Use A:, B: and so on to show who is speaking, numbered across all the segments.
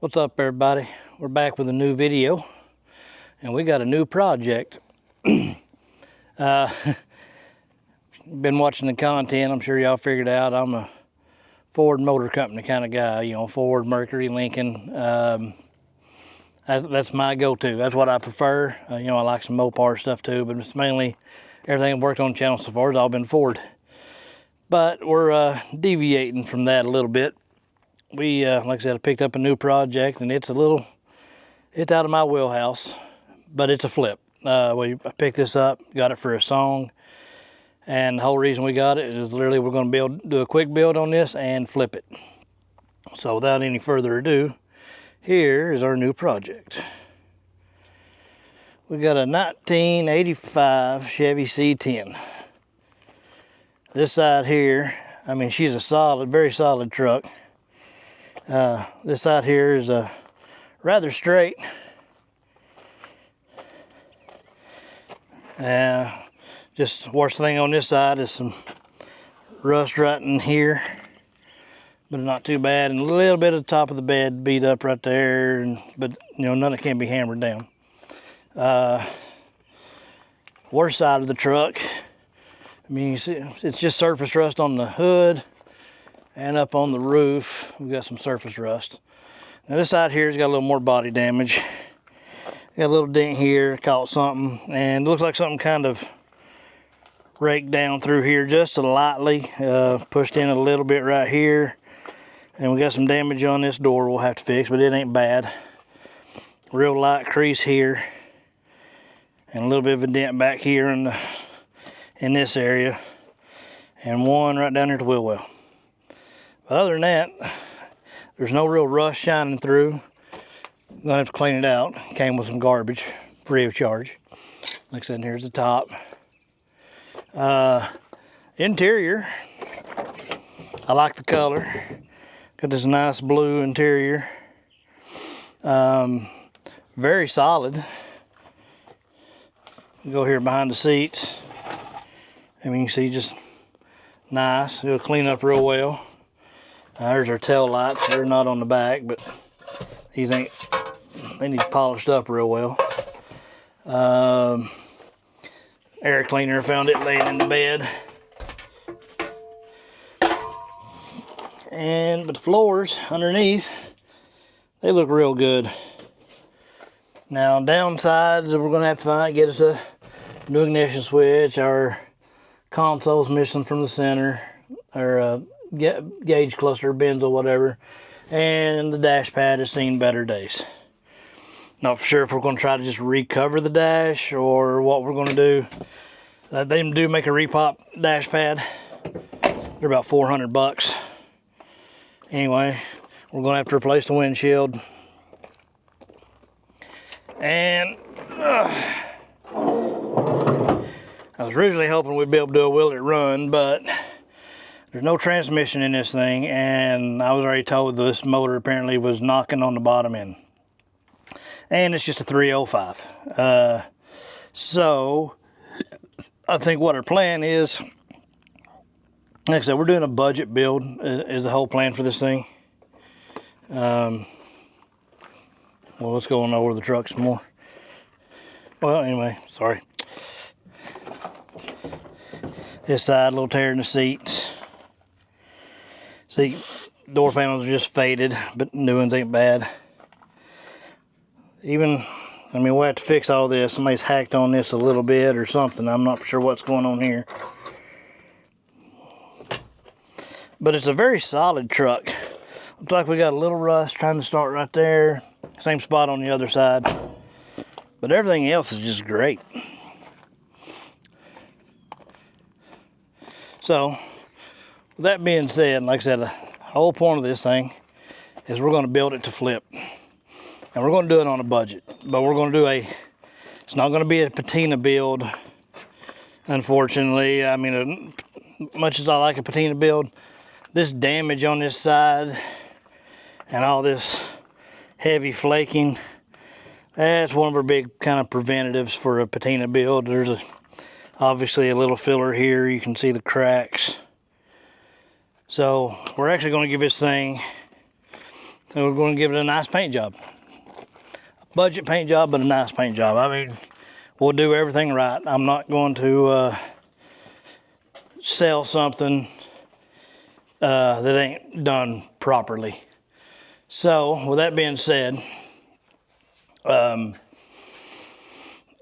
A: What's up, everybody? We're back with a new video and we got a new project. uh, been watching the content. I'm sure y'all figured out I'm a Ford Motor Company kind of guy, you know, Ford, Mercury, Lincoln. That's my go-to. That's what I prefer. You know, I like some Mopar stuff too, but it's mainly everything I've worked on the channel so far has all been Ford. But we're deviating from that a little bit. We, like I said, I picked up a new project, and it's out of my wheelhouse, but it's a flip. I picked this up, got it for a song, and the whole reason we got it is literally we're going to do a quick build on this and flip it. So without any further ado, here is our new project. We got a 1985 Chevy C10. This side here, I mean, she's a solid, very solid truck. This side here is rather straight. Just worst thing on this side is some rust right in here, but not too bad. And a little bit of the top of the bed beat up right there, but you know, none of it can be hammered down. Worst side of the truck, I mean, you see, it's just surface rust on the hood. And up on the roof, we've got some surface rust. Now this side here's got a little more body damage. Got a little dent here, caught something, and it looks like something kind of raked down through here just lightly, pushed in a little bit right here. And we got some damage on this door we'll have to fix, but it ain't bad. Real light crease here, and a little bit of a dent back here in this area, and one right down here at the wheel well. But other than that, there's no real rust shining through. I'm gonna have to clean it out. Came with some garbage, free of charge. Like I said, here's the top. Interior, I like the color. Got this nice blue interior. Very solid. Go here behind the seats. I mean, you can see just nice. It'll clean up real well. There's our tail lights. They're not on the back, but they need polished up real well. Air cleaner, found it laying in the bed. But the floors underneath, they look real good. Now downsides that we're gonna have to get us a new ignition switch. Our console's missing from the center, or gauge cluster bends or whatever, and the dash pad has seen better days. Not for sure if we're going to try to just recover the dash or what we're going to do. They do make a repop dash pad. They're about 400 bucks. Anyway, we're going to have to replace the windshield. And I was originally hoping we'd be able to do a will it run, but there's no transmission in this thing, and I was already told this motor apparently was knocking on the bottom end. And it's just a 305. So I think what our plan is, like I said, we're doing a budget build is the whole plan for this thing. Well, let's go on over the truck some more. Well, anyway, sorry. This side, a little tear in the seats. See, door panels are just faded, but new ones ain't bad. I mean, we'll have to fix all this. Somebody's hacked on this a little bit or something. I'm not sure what's going on here. But it's a very solid truck. Looks like we got a little rust trying to start right there. Same spot on the other side. But everything else is just great. So, with that being said, like I said, the whole point of this thing is we're going to build it to flip. And we're going to do it on a budget. But we're going to do it's not going to be a patina build, unfortunately. I mean, much as I like a patina build, this damage on this side and all this heavy flaking, that's one of our big kind of preventatives for a patina build. There's obviously a little filler here. You can see the cracks. So we're actually going to give this thing So we're going to give it a nice paint job. Budget paint job, but a nice paint job. I mean, we'll do everything right. I'm not going to sell something that ain't done properly. So with that being said,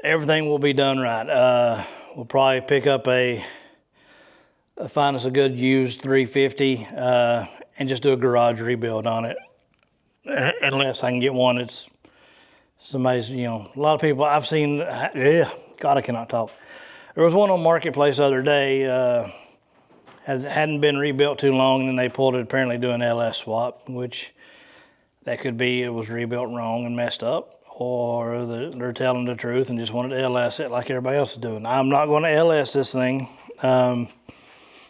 A: everything will be done right. We'll probably pick up find us a good used 350 and just do a garage rebuild on it. Unless I can get one that's somebody's, you know, a lot of people I've seen, God, I cannot talk. There was one on Marketplace the other day, hadn't been rebuilt too long, and then they pulled it apparently doing LS swap, which that could be it was rebuilt wrong and messed up, or they're telling the truth and just wanted to LS it like everybody else is doing. I'm not going to LS this thing. Like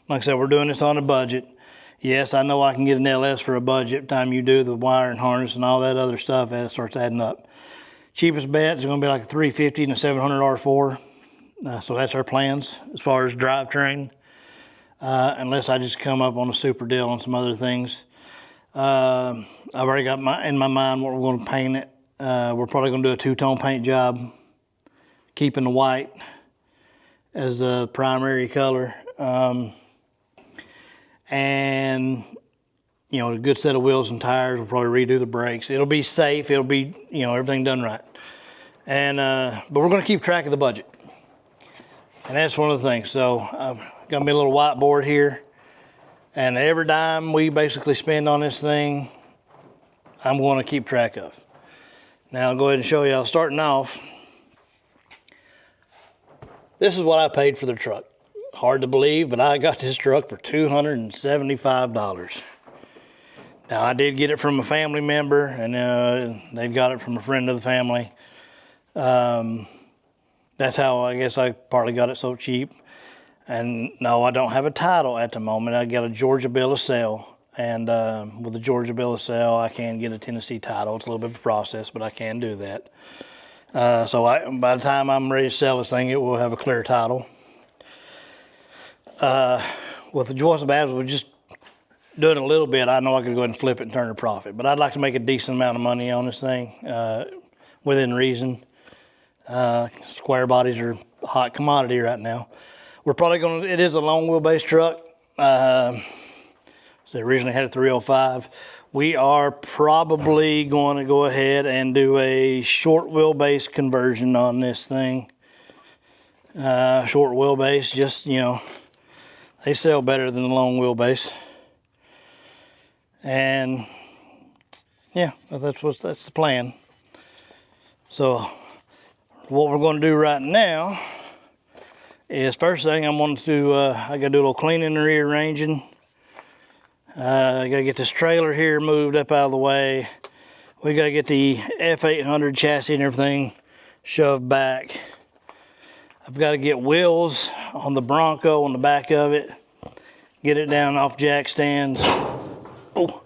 A: I said, we're doing this on a budget. Yes, I know I can get an LS for a budget. By the time you do the wire and harness and all that other stuff, it starts adding up. Cheapest bet is going to be like a 350 and a 700 R4. So that's our plans as far as drivetrain. Unless I just come up on a super deal on some other things. I've already got in my mind what we're going to paint it. We're probably going to do a two-tone paint job, keeping the white as the primary color. And you know, a good set of wheels and tires. We'll probably redo the brakes. It'll be safe. It'll be, you know, everything done right. And but we're going to keep track of the budget, and that's one of the things. So I've got me a little whiteboard here, and every dime we basically spend on this thing, I'm going to keep track of. Now I'll go ahead and show you. Starting off, this is what I paid for the truck. Hard to believe, but I got this truck for $275. Now, I did get it from a family member, and they got it from a friend of the family. That's how I guess I partly got it so cheap. And no, I don't have a title at the moment. I got a Georgia bill of sale. And with the Georgia bill of sale, I can get a Tennessee title. It's a little bit of a process, but I can do that. So by the time I'm ready to sell this thing, it will have a clear title. With the Georgia Babs, we're just doing a little bit. I know I could go ahead and flip it and turn a profit, but I'd like to make a decent amount of money on this thing within reason. Square bodies are a hot commodity right now. We're probably going to, it is a long wheelbase truck. So they originally had a 305. We are probably going to go ahead and do a short wheelbase conversion on this thing. Short wheelbase, just, you know, they sell better than the long wheelbase. And yeah, that's the plan. So what we're going to do right now is first thing I'm going to do, I got to do a little cleaning and rearranging. I got to get this trailer here moved up out of the way. We got to get the F800 chassis and everything shoved back. I've got to get wheels on the Bronco on the back of it. Get it down off jack stands. Oh,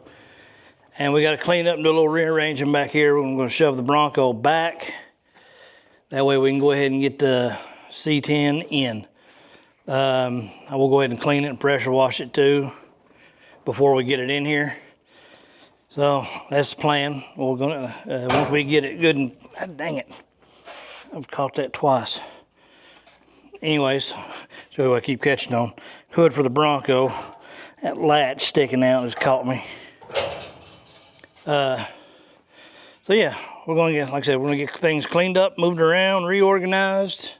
A: and we got to clean up and do a little rearranging back here. We're going to shove the Bronco back. That way we can go ahead and get the C10 in. I will go ahead and clean it and pressure wash it too before we get it in here. So that's the plan. We're gonna once we get it good and dang it, I've caught that twice. Anyways, so I keep catching on. Hood for the Bronco. That latch sticking out has caught me. So yeah, we're going to get, like I said, we're going to get things cleaned up, moved around, reorganized,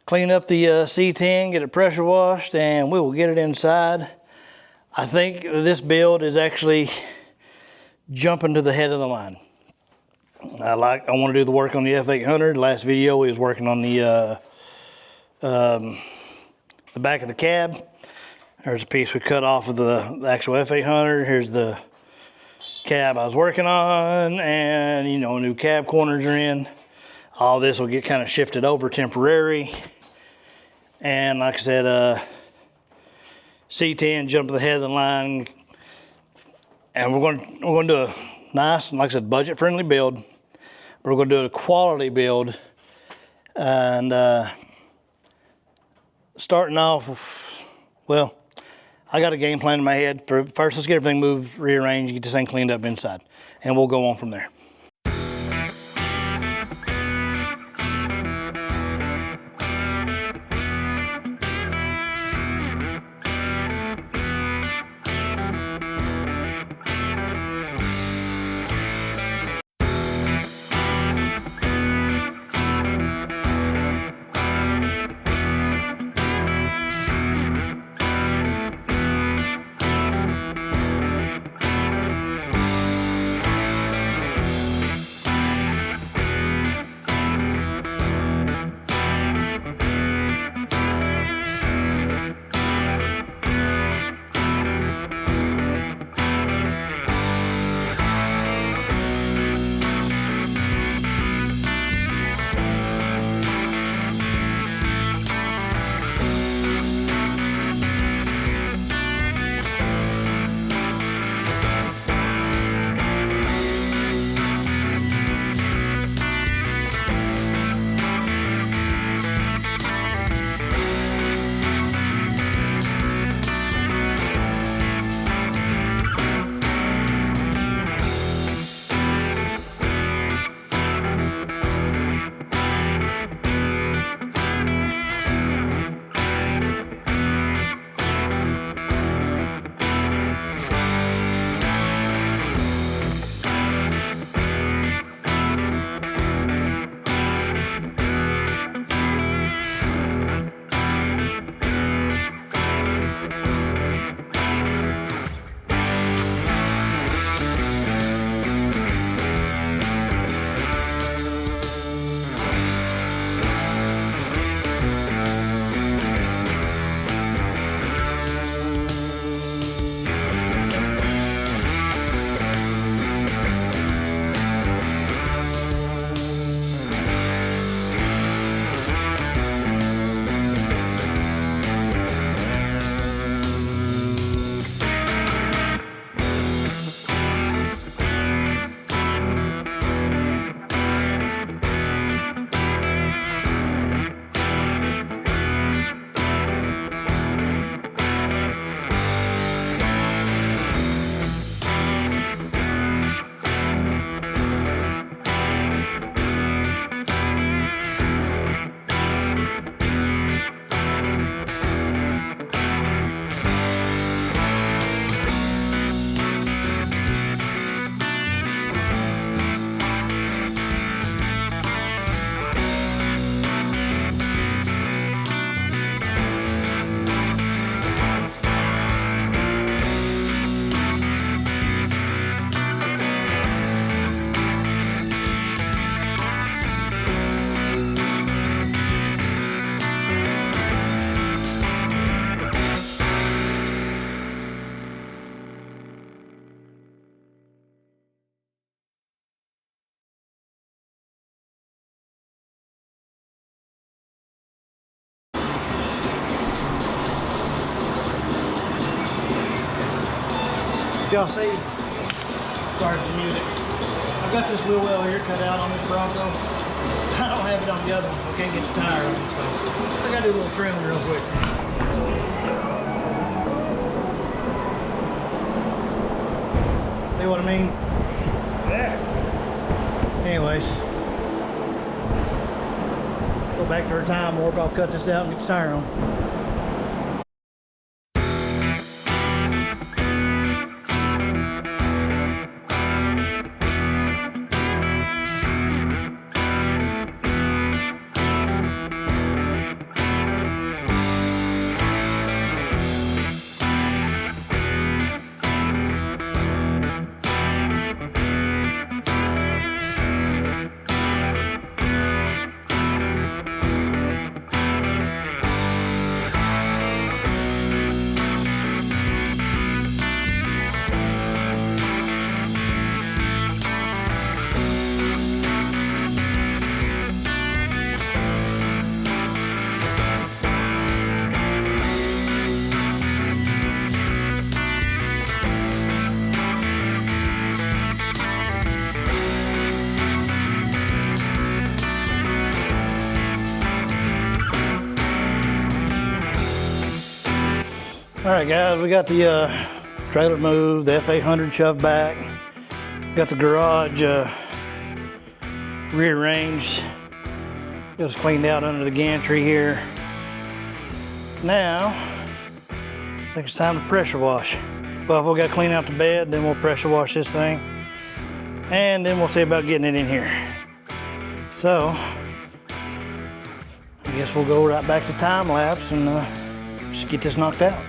A: clean up the C10, get it pressure washed, and we will get it inside. I think this build is actually jumping to the head of the line. I want to do the work on the F800. Last video we was working on the back of the cab. There's a piece we cut off of the actual F800. Here's the cab I was working on, and you know, new cab corners are in. All this will get kind of shifted over temporary. And like I said, C10 jump to the head of the line, and we're going to do a nice, like I said, budget friendly build. We're going to do a quality build, and starting off, well, I got a game plan in my head. First, let's get everything moved, rearranged, get this thing cleaned up inside, and we'll go on from there. Y'all see? Sorry for the music. I've got this wheel well here cut out on this Bronco. I don't have it on the other one. I can't get the tire on it, so I gotta do a little trimming real quick. See what I mean? Yeah. Anyways, go back to our time warp. I'll cut this out and get the tire on. All right, guys, we got the trailer moved, the F800 shoved back, got the garage rearranged. It was cleaned out under the gantry here. Now, I think it's time to pressure wash. Well, if we got to clean out the bed, then we'll pressure wash this thing. And then we'll see about getting it in here. So, I guess we'll go right back to time lapse and just get this knocked out.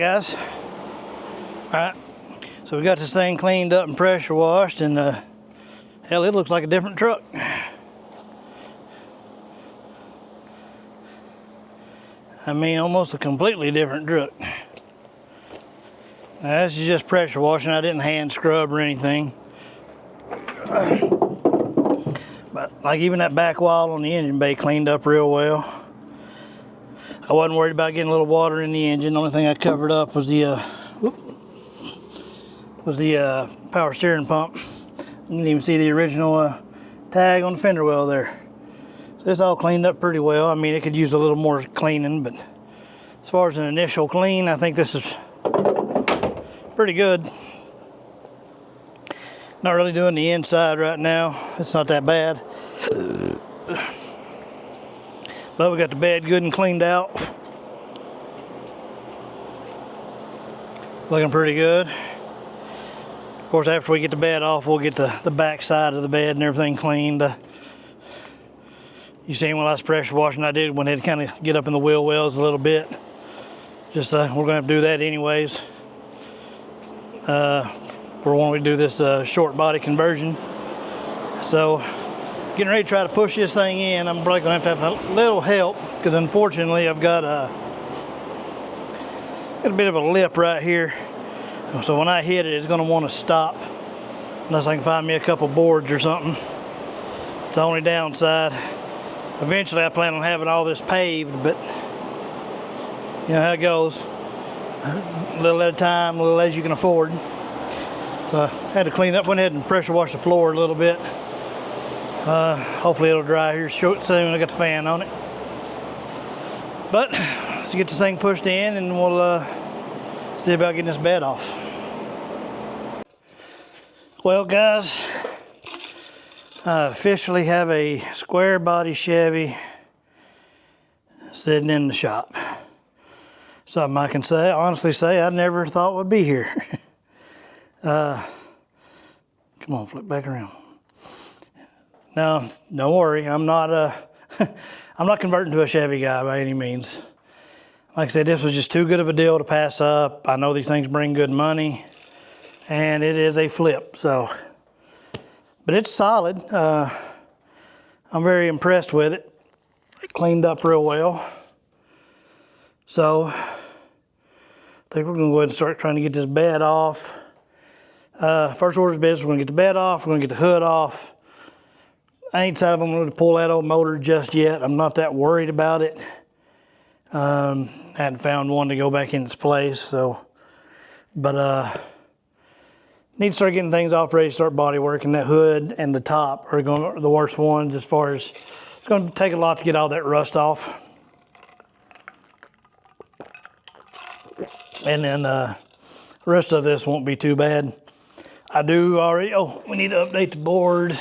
A: guys. All right, so we got this thing cleaned up and pressure washed, and hell, it looks like a different truck. I mean, almost a completely different truck. Now, this is just pressure washing. I didn't hand scrub or anything. But like even that back wall on the engine bay cleaned up real well. I wasn't worried about getting a little water in the engine. The only thing I covered up was the power steering pump. You can even see the original tag on the fender well there. So this all cleaned up pretty well. I mean, it could use a little more cleaning, but as far as an initial clean, I think this is pretty good. Not really doing the inside right now. It's not that bad. But we got the bed good and cleaned out. Looking pretty good. Of course, after we get the bed off, we'll get the back side of the bed and everything cleaned. You seen when I was pressure washing, I did went ahead and kind of get up in the wheel wells a little bit. Just we're gonna have to do that anyways. For when we do this short body conversion. So, getting ready to try to push this thing in. I'm probably gonna have a little help because unfortunately I've got a bit of a lip right here. So when I hit it, it's gonna want to stop unless I can find me a couple boards or something. It's the only downside. Eventually I plan on having all this paved, but you know how it goes. A little at a time, a little as you can afford. So I had to clean up, went ahead and pressure wash the floor a little bit. Hopefully it'll dry here soon. I got the fan on it. But let's get this thing pushed in and we'll see about getting this bed off. Well guys, I officially have a square body Chevy sitting in the shop. Something I can say, honestly say, I never thought would be here. Come on, flip back around. Now, don't worry, I'm not I'm not converting to a Chevy guy by any means. Like I said, this was just too good of a deal to pass up. I know these things bring good money, and it is a flip, so. But it's solid. I'm very impressed with it. It cleaned up real well. So, I think we're gonna go ahead and start trying to get this bed off. First order of business, we're gonna get the bed off, we're gonna get the hood off. I ain't decided if I'm gonna pull that old motor just yet. I'm not that worried about it. Hadn't found one to go back in its place, so. But need to start getting things off, ready to start body working. That hood and the top are the worst ones as far as, it's gonna take a lot to get all that rust off. And then the rest of this won't be too bad. I do already, we need to update the board.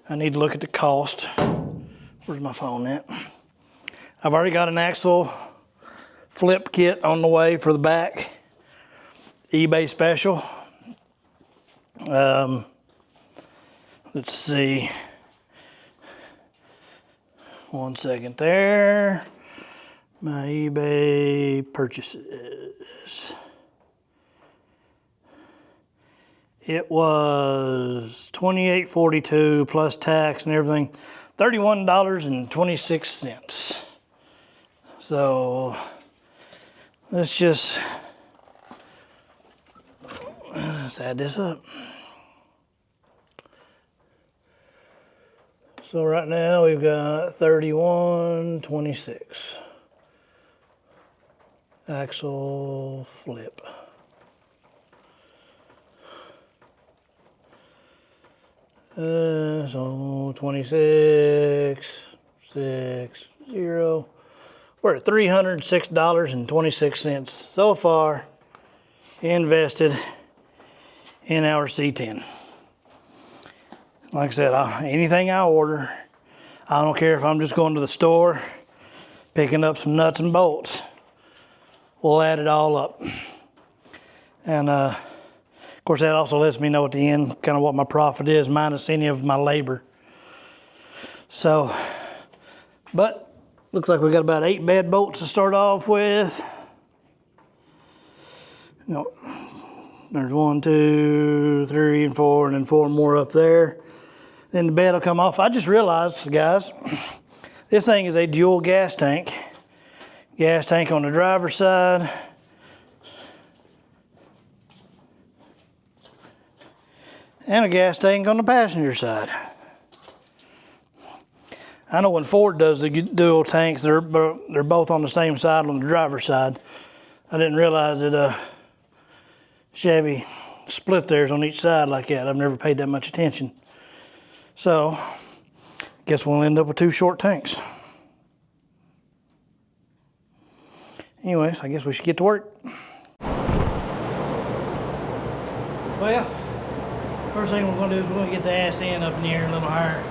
A: I need to look at the cost. Where's my phone at? I've already got an axle flip kit on the way for the back. eBay special. Let's see. 1 second there. My eBay purchases. It was $28.42 plus tax and everything, $31.26. So let's add this up. So right now we've got $31.26. Axle flip. So 26.60. We're at $306.26 so far invested in our C10. Like I said, anything I order, I don't care if I'm just going to the store, picking up some nuts and bolts. We'll add it all up. And of course, that also lets me know at the end kind of what my profit is minus any of my labor. So, but looks like we got about 8 bed bolts to start off with. No, there's 1, 2, 3, and 4, and then 4 more up there. Then the bed will come off. I just realized, guys, this thing is a dual gas tank. Gas tank on the driver's side. And a gas tank on the passenger side. I know when Ford does the dual tanks, they're both on the same side on the driver's side. I didn't realize that Chevy split theirs on each side like that. I've never paid that much attention. So, guess we'll end up with 2 short tanks. Anyways, I guess we should get to work. Well, first thing we're gonna do is we're gonna get the ass end up in the air a little higher.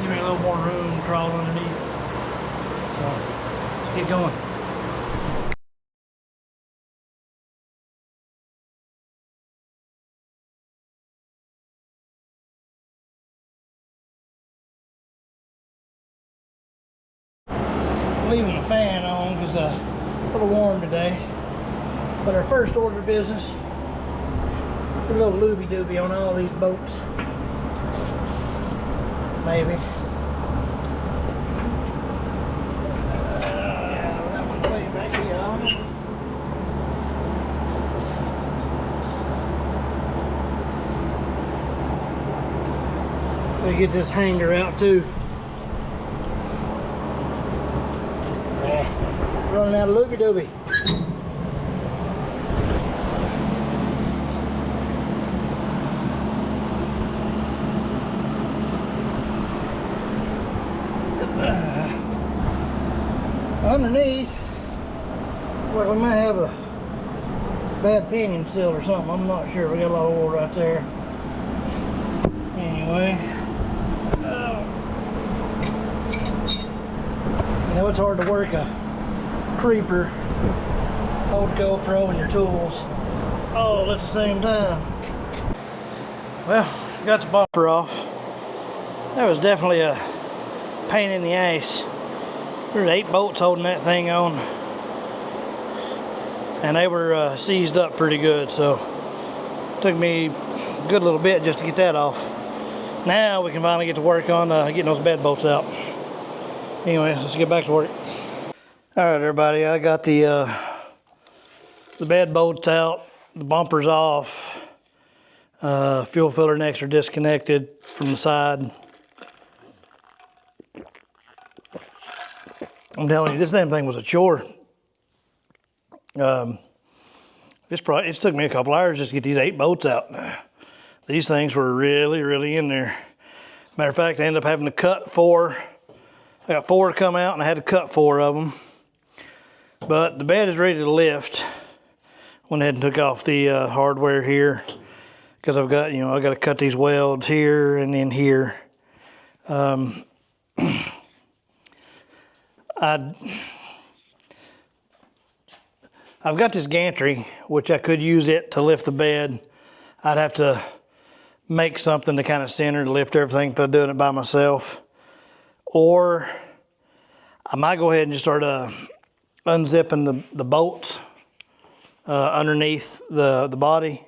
A: Give me a little more room to crawl underneath. So, let's get going. Leaving the fan on because it's a little warm today. But our first order of business, a little looby-dooby on all these boats. Maybe. That one's way back here. We get this hanger out too. Running out of looby-dooby. Underneath, well, we might have a bad pinion seal or something. I'm not sure. We got a lot of oil right there. Anyway, you know it's hard to work a creeper, hold GoPro and your tools all at the same time. Well, got the bumper off. That was definitely a pain in the ass. There's 8 bolts holding that thing on, and they were seized up pretty good, so it took me a good little bit just to get that off. Now we can finally get to work on getting those bed bolts out. Anyways, let's get back to work. All right, everybody, I got the bed bolts out, the bumper's off, fuel filler necks are disconnected from the side. I'm telling you, this damn thing was a chore. It took me a couple hours just to get these 8 bolts out. These things were really, really in there. Matter of fact, I ended up having to cut 4. I got 4 to come out, and I had to cut 4 of them. But the bed is ready to lift. Went ahead and took off the hardware here because I've got, I got to cut these welds here and then here. I've got this gantry, which I could use it to lift the bed. I'd have to make something to kind of center to lift everything if I'm doing it by myself. Or I might go ahead and just start unzipping the bolts underneath the body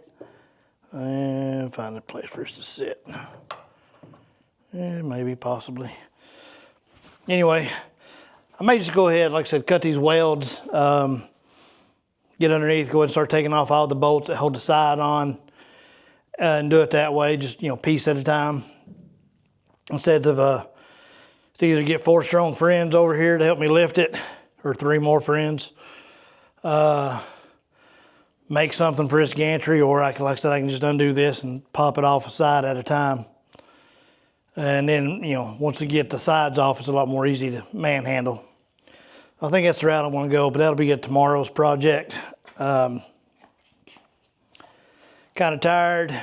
A: and find a place for us to sit. Maybe, possibly. Anyway, I may just go ahead, like I said, cut these welds, get underneath, go ahead and start taking off all the bolts that hold the side on, and do it that way, just, piece at a time. Instead of, to either get 4 strong friends over here to help me lift it, or 3 more friends, make something for this gantry, or like I said, I can just undo this and pop it off a side at a time. And then, once we get the sides off, it's a lot more easy to manhandle. I think that's the route I want to go, but that'll be at tomorrow's project. Kind of tired.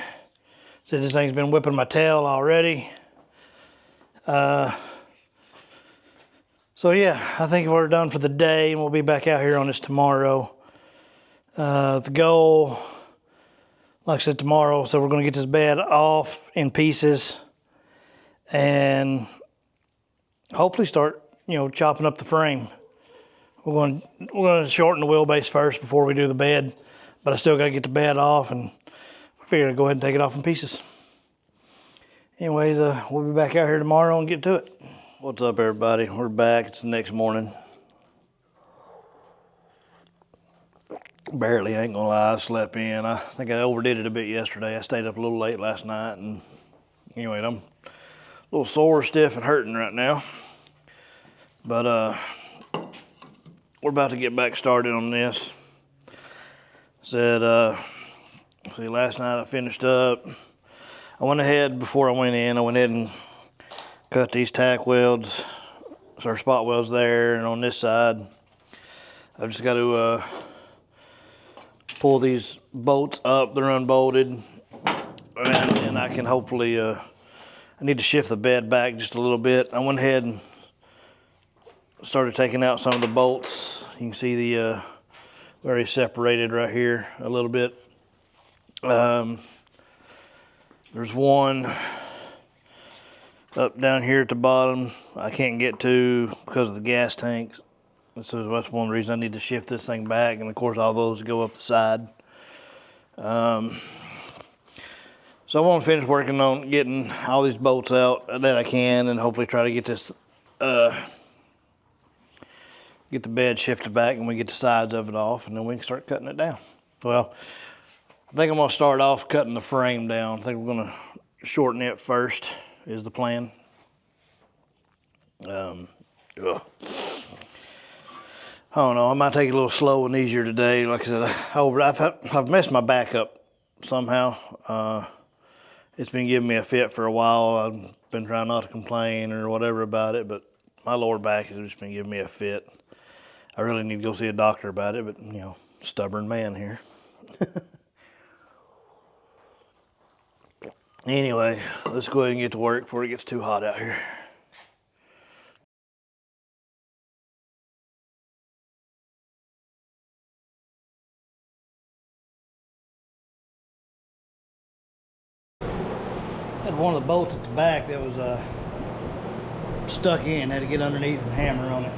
A: So this thing's been whipping my tail already. So yeah, I think we're done for the day, and we'll be back out here on this tomorrow. The goal, like I said, tomorrow, so we're going to get this bed off in pieces and hopefully start, chopping up the frame. We're going to shorten the wheelbase first before we do the bed. but I still got to get the bed off, and I figured I'd go ahead and take it off in pieces. Anyways, we'll be back out here tomorrow and get to it. What's up, everybody? We're back. It's the next morning. Barely, I ain't gonna lie, I slept in. I think I overdid it a bit yesterday. I stayed up a little late last night, and anyway, I'm a little sore, stiff, and hurting right now. But we're about to get back started on this. Said, see, last night I finished up. I went ahead, before I went in, I went ahead and cut these tack welds, or spot welds there, and on this side, I've just got to pull these bolts up. They're unbolted, and I can hopefully, I need to shift the bed back just a little bit. I went ahead and started taking out some of the bolts. You can see the very separated right here a little bit. There's one up down here at the bottom I can't get to because of the gas tanks. So that's one reason I need to shift this thing back, and of course all those go up the side. So I want to finish working on getting all these bolts out that I can, and hopefully try to get this, get the bed shifted back, and we get the sides of it off, and then we can start cutting it down. Well, I think I'm gonna start off cutting the frame down. I think we're gonna shorten it first, is the plan. I don't know, I might take it a little slow and easier today. Like I said, I've messed my back up somehow. It's been giving me a fit for a while. I've been trying not to complain or whatever about it, but my lower back has just been giving me a fit. I really need to go see a doctor about it, but you know, stubborn man here. Anyway, let's go ahead and get to work before it gets too hot out here. Had one of the bolts at the back that was stuck in. Had to get underneath and hammer on it.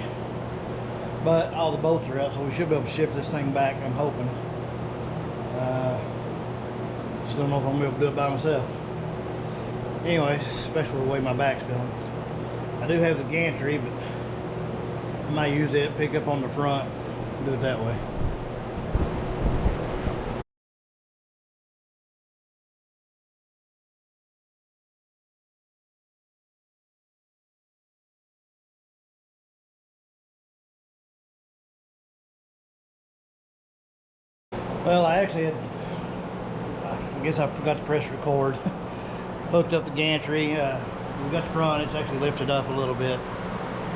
A: But all the bolts are out, so we should be able to shift this thing back, I'm hoping. Just don't know if I'm gonna be able to do it by myself. Anyways, especially the way my back's feeling. I do have the gantry, but I might use it, pick up on the front, do it that way. Well, I actually had, I guess I forgot to press record. Hooked up the gantry. We got the front, it's actually lifted up a little bit.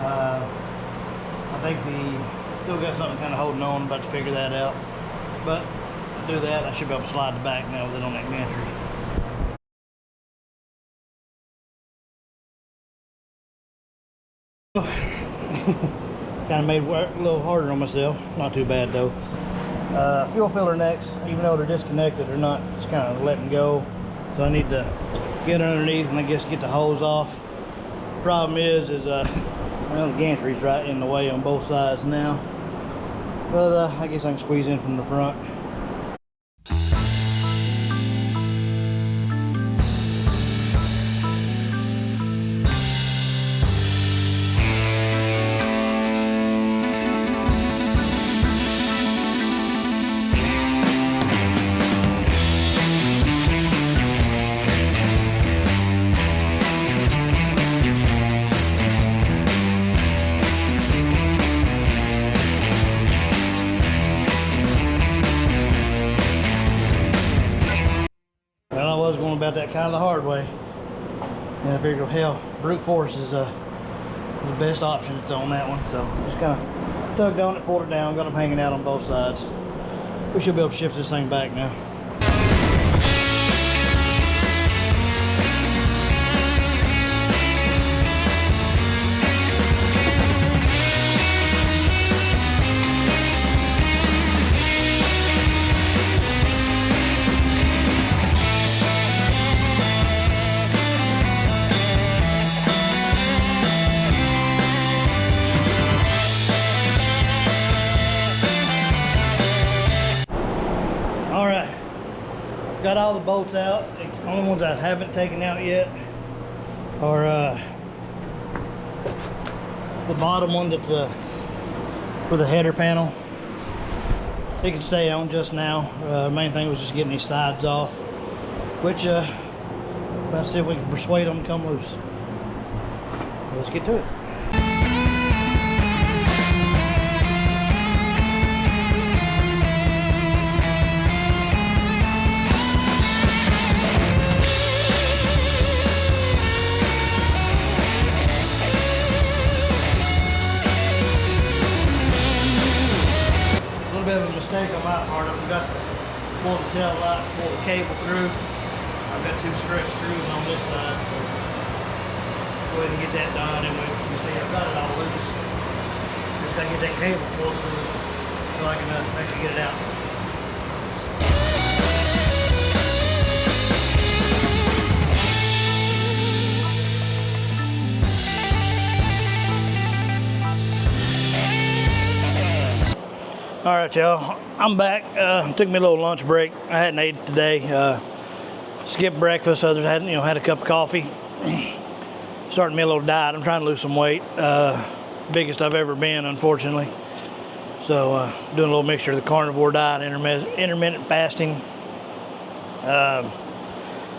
A: I think still got something kind of holding on, about to figure that out. But to do that, I should be able to slide the back now with it on that gantry. Kind of made work a little harder on myself. Not too bad though. Fuel filler necks, even though they're disconnected, they're not just kind of letting go. So I need to get underneath and I guess get the hose off. Problem is well, the gantry's right in the way on both sides now. But I guess I can squeeze in from the front. About that kind of the hard way, and I figured, hell, brute force is the best option that's on that one. So just kind of tugged on it, pulled it down, got them hanging out on both sides. We should be able to shift this thing back now. bolts out. The only ones I haven't taken out yet are the bottom ones at the for the header panel. It can stay on just now. Main thing was just getting these sides off, which about to see if we can persuade them to come loose. Let's get to it. Bit of a mistake on my part. I forgot to pull the tail light, pull the cable through. I've got 2 stretch screws on this side, so go ahead and get that done. And you see I've got it all loose. Just gotta get that cable pulled through so I can actually get it out. All right, y'all, I'm back. Took me a little lunch break. I hadn't ate today. Skipped breakfast. Others hadn't, had a cup of coffee. Starting me a little diet. I'm trying to lose some weight. Biggest I've ever been, unfortunately. So doing a little mixture of the carnivore diet, intermittent fasting.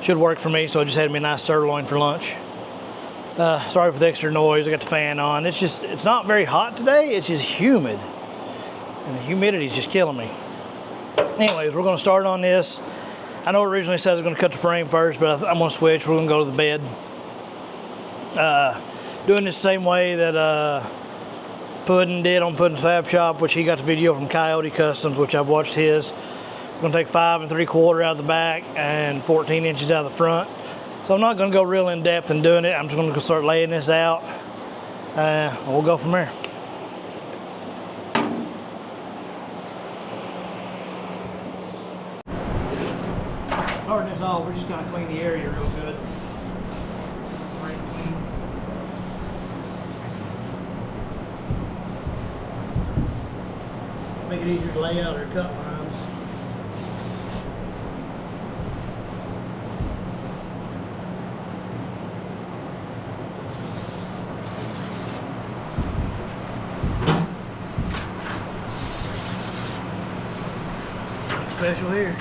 A: Should work for me. So I just had me a nice sirloin for lunch. Sorry for the extra noise. I got the fan on. It's not very hot today. It's just humid. And the humidity is just killing me. Anyways, we're going to start on this. I know originally said I was going to cut the frame first, but I'm going to switch. We're going to go to the bed. Doing this the same way that Puddin did on Puddin's Fab Shop, which he got the video from Coyote Customs, which I've watched his. I'm going to take 5 3/4 out of the back and 14 inches out of the front. So I'm not going to go real in depth in doing it. I'm just going to start laying this out. We'll go from there. Starting this off, we're just going to clean the area real good. Make it easier to lay out our cut lines. Nothing special here.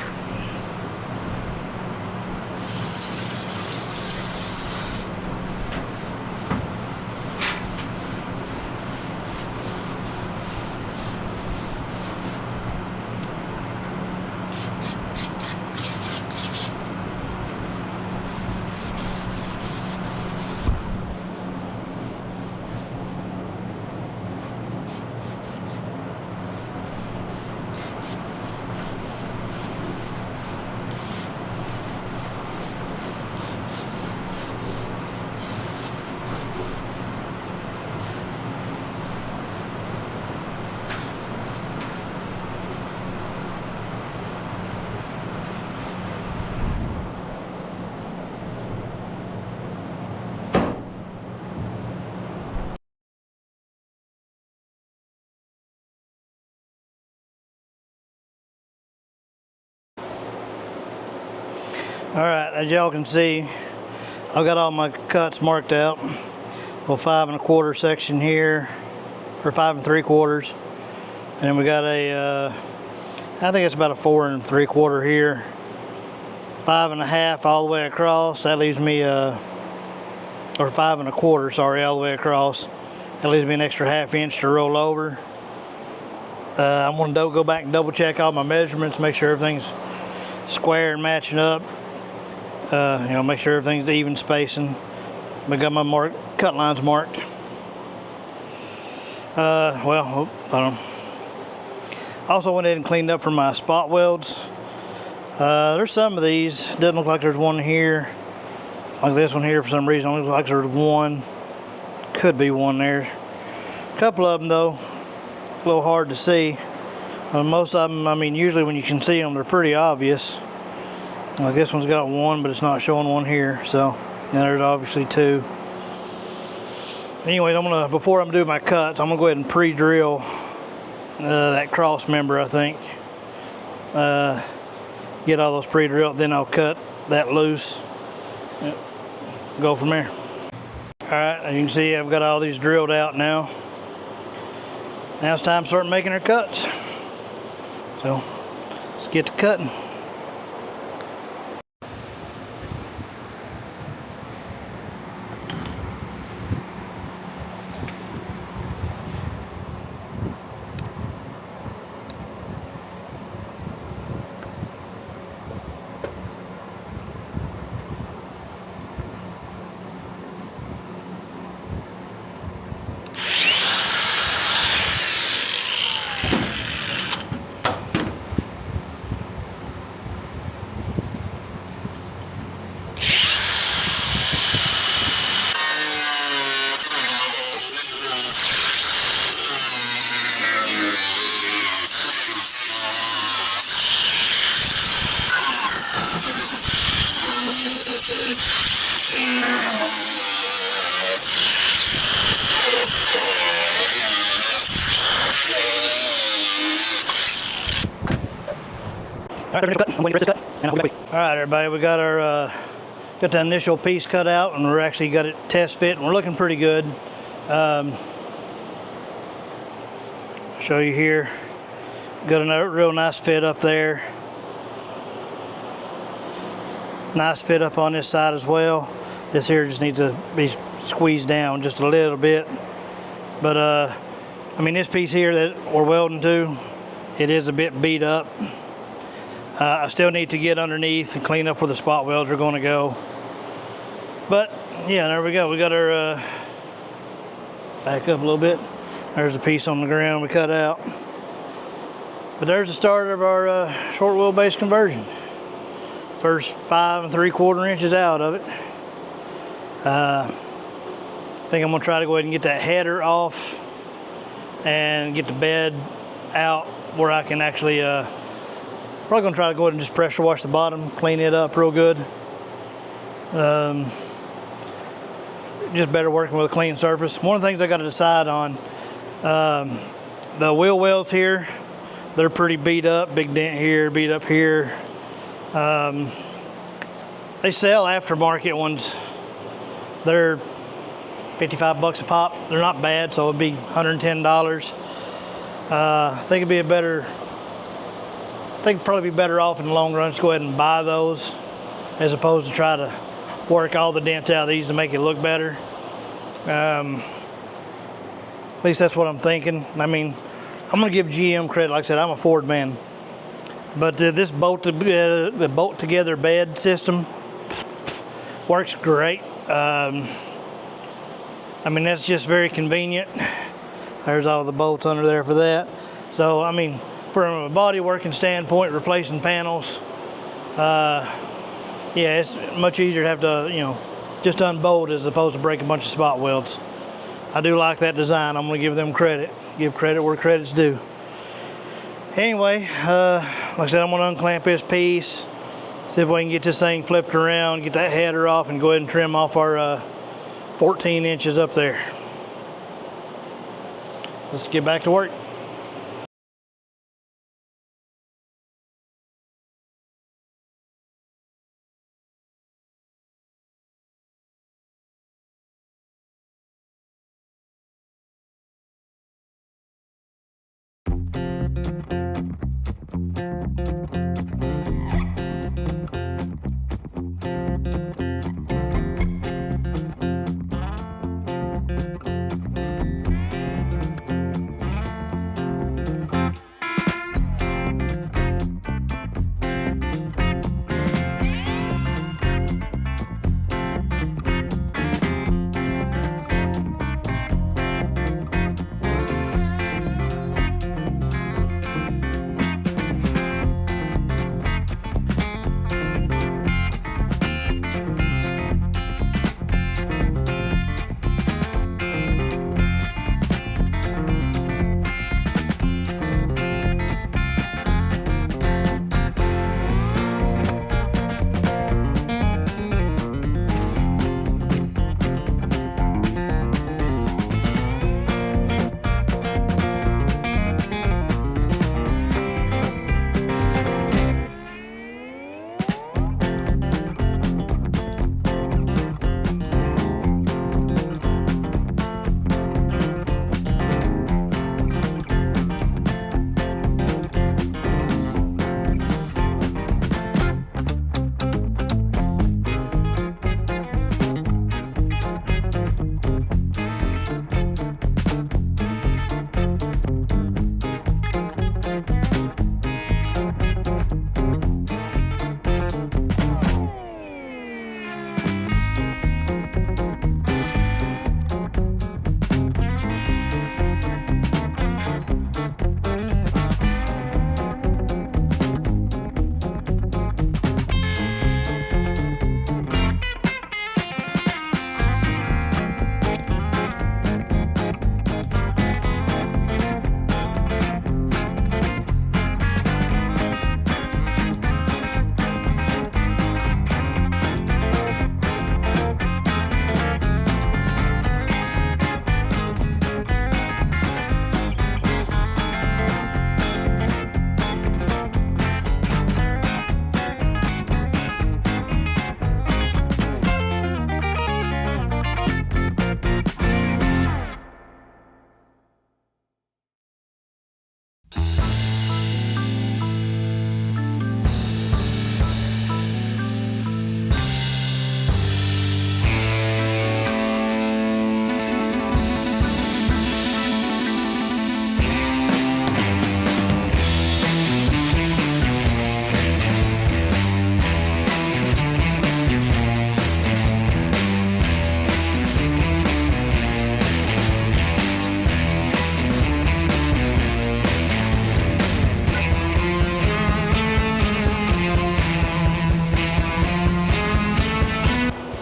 A: All right, as y'all can see, I've got all my cuts marked out. Little 5 1/4 section here, or 5 3/4, and then we got a, I think it's about a 4 3/4 here. 5 1/2 all the way across. That leaves me or 5 1/4, sorry, all the way across. That leaves me an extra 1/2 inch to roll over. I'm gonna go back and double check all my measurements, make sure everything's square and matching up. Make sure everything's even spacing. I got my cut lines marked. I don't know. Also went ahead and cleaned up for my spot welds. There's some of these. Doesn't look like there's one here. Like this one here for some reason. It looks like there's one. Could be one there. A couple of them though, a little hard to see. Most of them, I mean, usually when you can see them, they're pretty obvious. Like this one's got one, but it's not showing one here. So now there's obviously 2. Anyways, before I'm doing my cuts, I'm gonna go ahead and pre-drill that cross member, I think. Get all those pre-drilled, then I'll cut that loose. Yep. Go from there. All right, as you can see, I've got all these drilled out now. Now it's time to start making our cuts. So let's get to cutting. All right, cut. I'm waiting for this cut, and I'll be back. All right, everybody, we got our got the initial piece cut out, and we're actually got it test fit, and we're looking pretty good. Show you here. Got a real nice fit up there. Nice fit up on this side as well. This here just needs to be squeezed down just a little bit. But I mean, this piece here that we're welding to, it is a bit beat up. I still need to get underneath and clean up where the spot welds are going to go. But yeah, there we go. We got our back up a little bit. There's the piece on the ground we cut out. But there's the start of our short wheelbase conversion. First 5 3/4 inches out of it. I think I'm gonna try to go ahead and get that header off and get the bed out where I can actually probably gonna try to go ahead and just pressure wash the bottom, clean it up real good. Just better working with a clean surface. One of the things I got to decide on, the wheel wells here, they're pretty beat up. Big dent here, beat up here. They sell aftermarket ones. They're 55 bucks a pop. They're not bad, so it'd be $110. I think it'd be probably be better off in the long run just go ahead and buy those as opposed to try to work all the dents out of these to make it look better. At least that's what I'm thinking. I mean, I'm gonna give GM credit. Like I said, I'm a Ford man, but this the bolt together bed system works great. I mean, that's just very convenient. There's all the bolts under there for that. So I mean, from a body working standpoint, replacing panels, yeah, it's much easier to have to, you know, just unbolt as opposed to break a bunch of spot welds. I do like that design. I'm gonna give them credit. Give credit where credit's due. Anyway, like I said, I'm gonna unclamp this piece, see if we can get this thing flipped around, get that header off, and go ahead and trim off our 14 inches up there. Let's get back to work.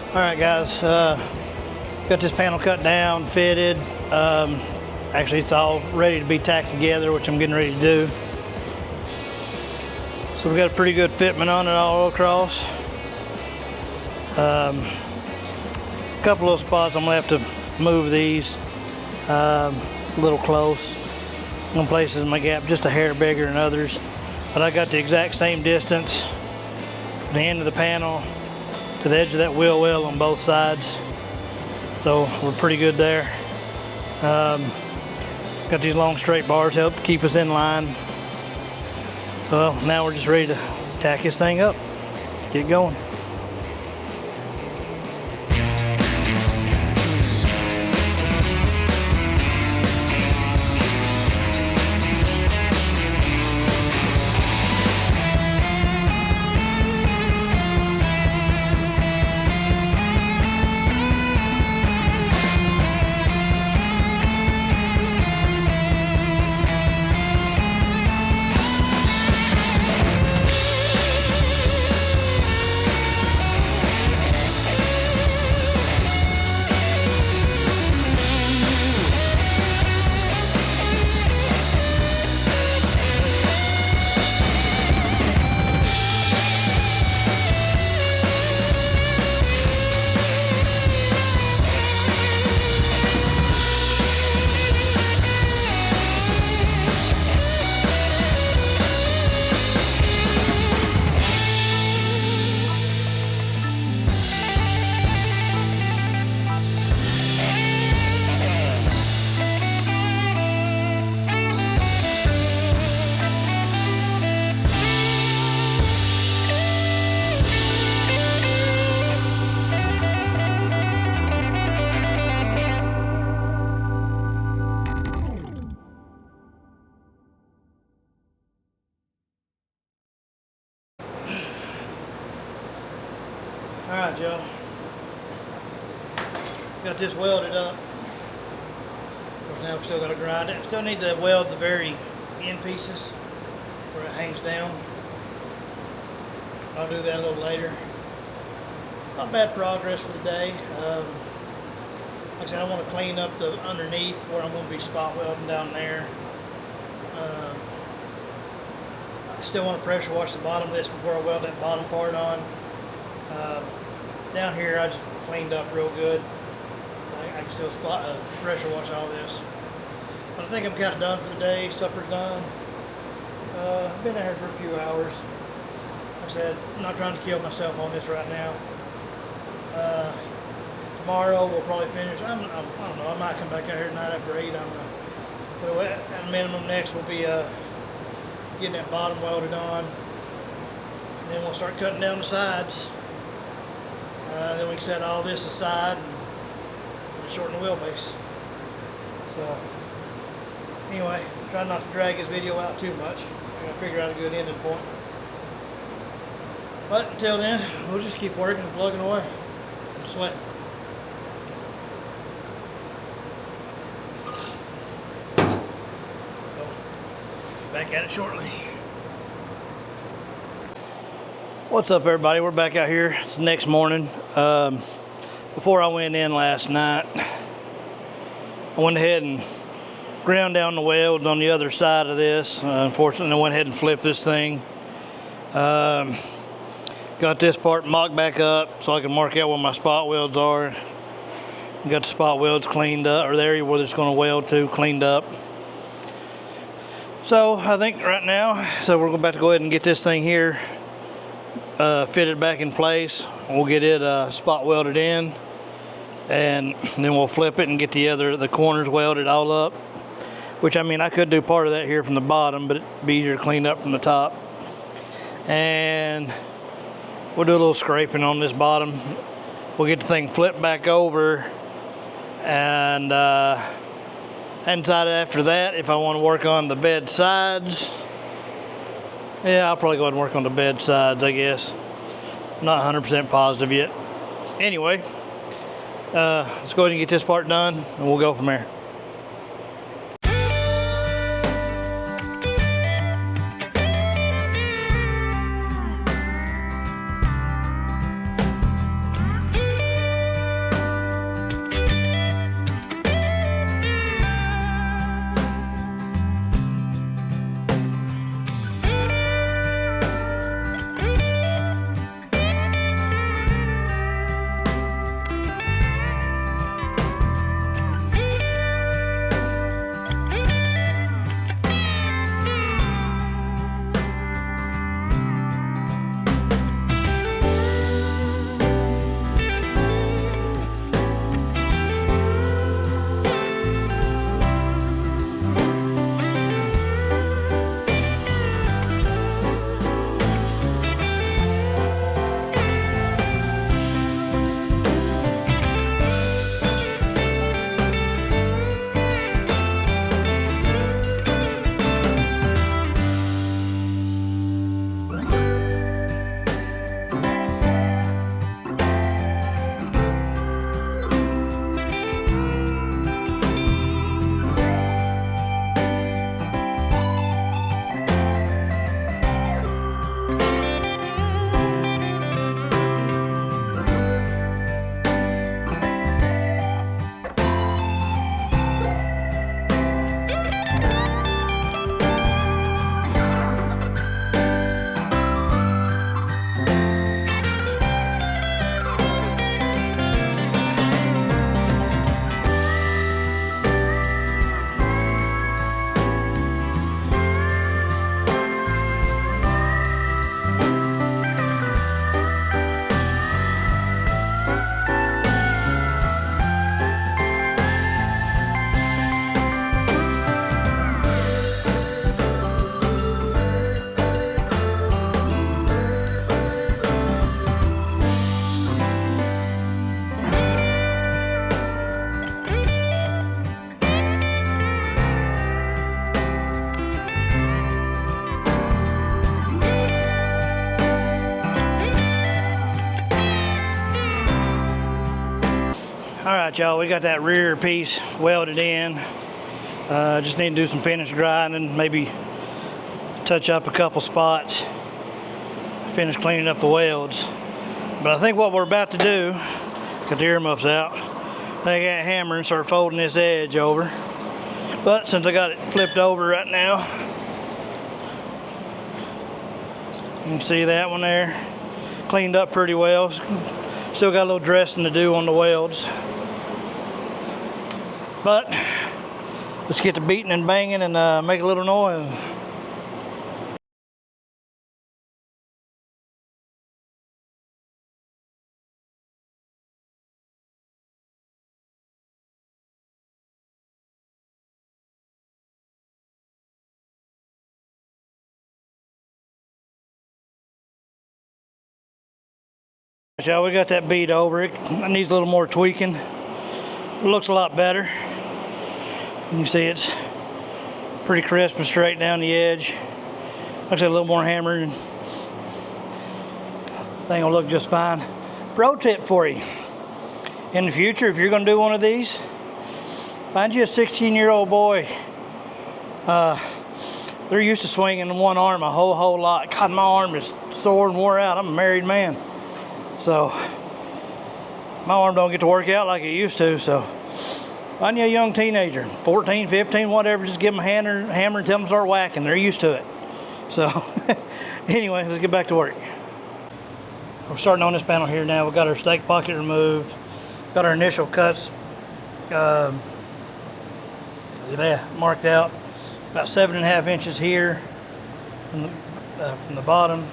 A: All right, guys, got this panel cut down, fitted. Actually, it's all ready to be tacked together, which I'm getting ready to do. So we got a pretty good fitment on it all across. A couple little spots I'm gonna have to move these a little close. Some places my gap just a hair bigger than others, but I got the exact same distance from the end of the panel to the edge of that wheel well on both sides. So we're pretty good there. Got these long straight bars help keep us in line. So now we're just ready to tack this thing up, get going. All right, y'all. Got this welded up. Of course, now we still got to grind it. Still need to weld the very end pieces where it hangs down. I'll do that a little later. Not bad progress for the day. Like I said, I want to clean up the underneath where I'm going to be spot welding down there. I still want to pressure wash the bottom of this before I weld that bottom part on. Down here I just cleaned up real good. I can still pressure wash all this. But I think I'm kind of done for the day. Supper's done. I've been out here for a few hours. Like I said, I'm not trying to kill myself on this right now. Tomorrow we'll probably finish. I don't know. I might come back out here tonight after 8. I don't know. But at a minimum, next we'll be getting that bottom welded on. And then we'll start cutting down the sides. Then we can set all this aside and shorten the wheelbase. So anyway, try not to drag this video out too much. I gotta figure out a good ending point. But until then, we'll just keep working and plugging away and sweating. So, back at it shortly. What's up, everybody? We're back out here. It's the next morning. Before I went in last night, I went ahead and ground down the welds on the other side of this. Unfortunately, I went ahead and flipped this thing. Got this part mocked back up so I can mark out where my spot welds are. Got the spot welds cleaned up, or the area where it's going to weld to cleaned up. So I think right now, we're about to go ahead and get this thing here fitted back in place. We'll get it spot welded in, and then we'll flip it and get the corners welded all up. Which, I mean, I could do part of that here from the bottom, but it'd be easier to clean up from the top. And we'll do a little scraping on this bottom. We'll get the thing flipped back over, and inside after that, if I want to work on the bed sides, yeah, I'll probably go ahead and work on the bed sides, I guess. I'm not 100% positive yet. Anyway, let's go ahead and get this part done, and we'll go from there. right, y'all, we got that rear piece welded in. Just need to do some finish grinding, maybe touch up a couple spots, finish cleaning up the welds. But I think what we're about to do, got the earmuffs out, take that hammer and start folding this edge over. But since I got it flipped over right now, you can see that one there, cleaned up pretty well. Still got a little dressing to do on the welds. But let's get to beating and banging and make a little noise. Y'all, we got that beat over. It needs a little more tweaking. It looks a lot better. You can see it's pretty crisp and straight down the edge. Like I said, a little more hammered and thing will look just fine. Pro tip for you. In the future, if you're gonna do one of these, find you a 16-year-old boy. They're used to swinging one arm a whole lot. God, my arm is sore and wore out. I'm a married man. So my arm don't get to work out like it used to. So find you a young teenager, 14, 15, whatever, just give them a hammer and tell them to start whacking. They're used to it. So anyway, let's get back to work. We're starting on this panel here now. We've got our stake pocket removed, got our initial cuts marked out, about 7.5 inches here from the bottom.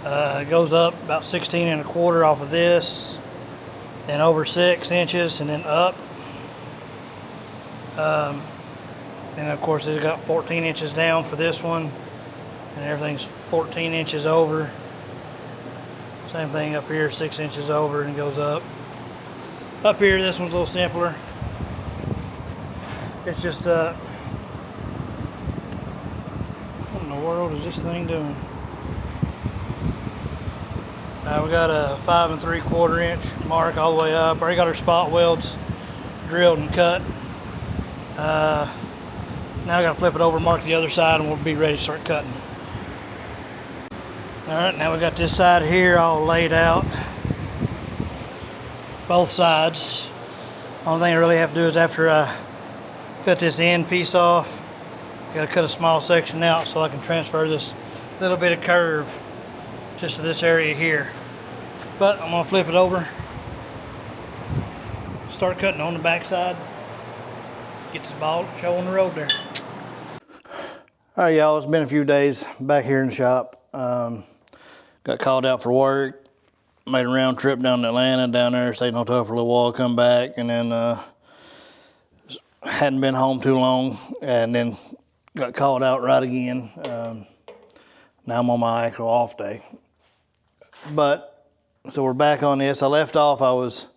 A: It goes up about 16.25 off of this, then over 6 inches, and then up. And of course, it's got 14 inches down for this one, and everything's 14 inches over. Same thing up here, 6 inches over, and it goes up. Up here, this one's a little simpler. It's just, what in the world is this thing doing? We got a 5 3/4 inch mark all the way up. Already got our spot welds drilled and cut. Now I got to flip it over, mark the other side, and we'll be ready to start cutting. All right, now we got this side here all laid out, both sides. Only thing I really have to do is after I cut this end piece off, I got to cut a small section out so I can transfer this little bit of curve just to this area here. But I'm gonna flip it over, start cutting on the back side, get this ball show on the road there. All right, y'all, it's been a few days back here in the shop. Got called out for work, made a round trip down to Atlanta, down there, stayed in a hotel for a little while, come back, and then hadn't been home too long, and then got called out right again. Now I'm on my actual off day. But, so we're back on this. I left off, I was